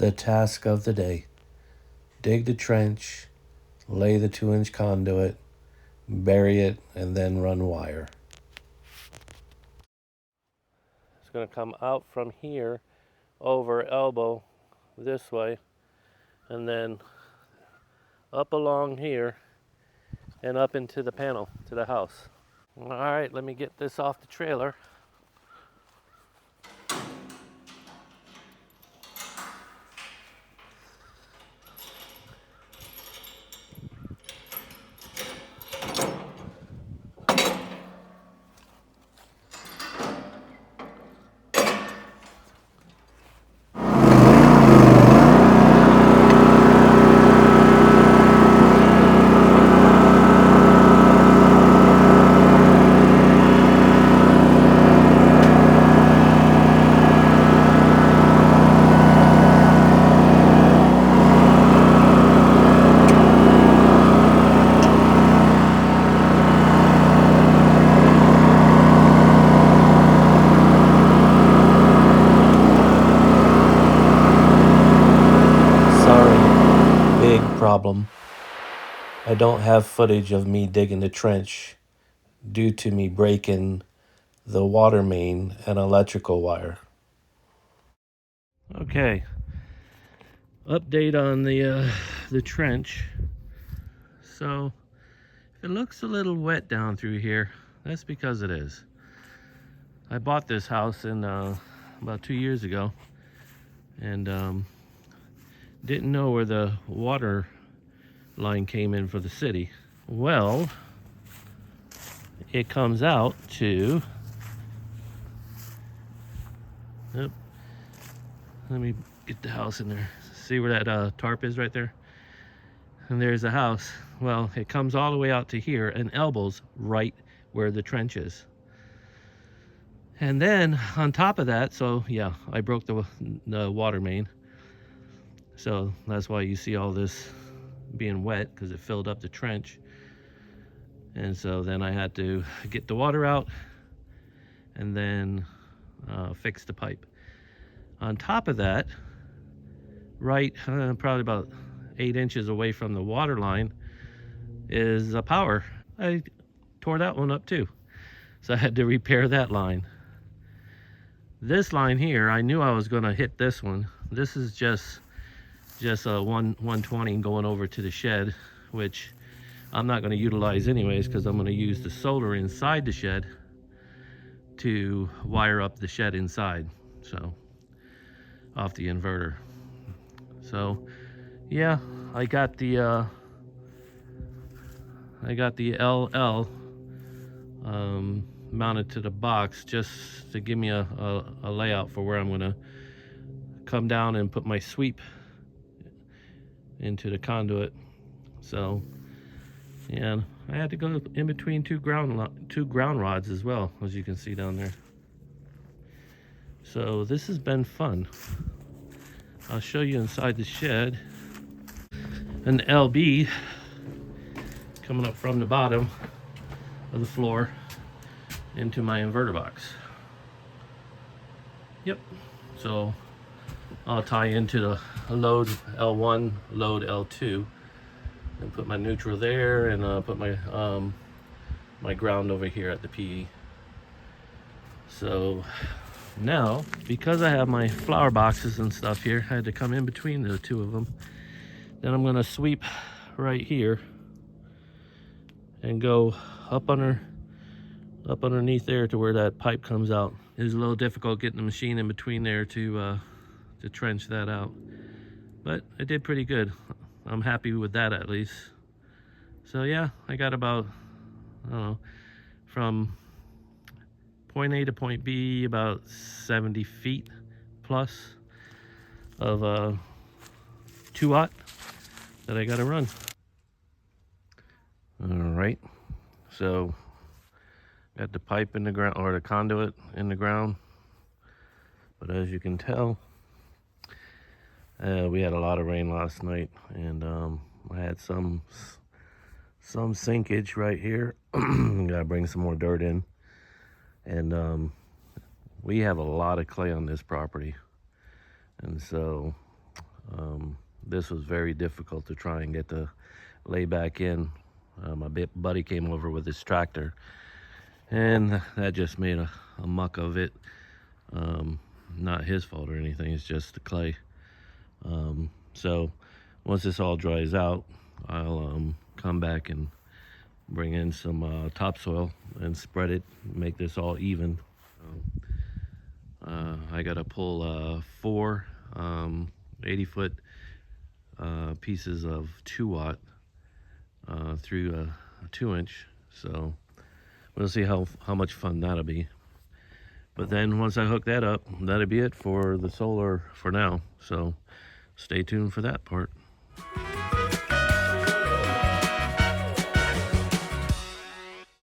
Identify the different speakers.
Speaker 1: The task of the day: dig the trench, lay the 2-inch conduit, bury it, and then run wire. It's going to come out from here over elbow this way, and then up along here and up into the panel to the house. All right, let me get this off the trailer. Problem. I don't have footage of me digging the trench due to me breaking the water main and electrical wire. Okay, update on the trench. So if it looks a little wet down through here, that's because it is. I bought this house in about 2 years ago, and didn't know where the water line came in for the city. Well, it comes out to, yep, let me get the house in there. See where that tarp is right there? And there's the house. Well, it comes all the way out to here and elbows right where the trench is. And then on top of that, so yeah, I broke the water main. So that's why you see all this being wet, because it filled up the trench. And so then I had to get the water out and then fix the pipe. On top of that, right probably about 8 inches away from the water line is a power. I tore that one up too, so I had to repair that line. This line here, I knew I was going to hit this one. This is just a 120 going over to the shed, which I'm not going to utilize anyways, because I'm going to use the solar inside the shed to wire up the shed inside, so off the inverter. So yeah, I got the LL mounted to the box just to give me a layout for where I'm gonna come down and put my sweep into the conduit. So yeah, I had to go in between two ground rods as well, as you can see down there. So this has been fun. I'll show you inside the shed. An LB coming up from the bottom of the floor into my inverter box. Yep. So I'll tie into the load L1, load L2, and put my neutral there, and put my my ground over here at the PE. So now, because I have my flower boxes and stuff here, I had to come in between the two of them. Then I'm gonna sweep right here and go up underneath there to where that pipe comes out. It was a little difficult getting the machine in between there to trench that out, but I did pretty good. I'm happy with that, at least. So yeah, I got about, I don't know, from point A to point B, about 70 feet plus of 2-aught that I gotta run. All right, so got the pipe in the ground, or the conduit in the ground, but as you can tell, we had a lot of rain last night, and I had some sinkage right here. Gotta bring some more dirt in, and we have a lot of clay on this property, and so This was very difficult to try and get the lay back in. My buddy came over with his tractor, and that just made a muck of it. Not his fault or anything, it's just the clay. So once this all dries out, I'll come back and bring in some topsoil and spread it, make this all even. I gotta pull 4 80-foot pieces of 2-watt through a 2-inch. So we'll see how much fun that'll be. But then once I hook that up, that'll be it for the solar for now. So stay tuned for that part.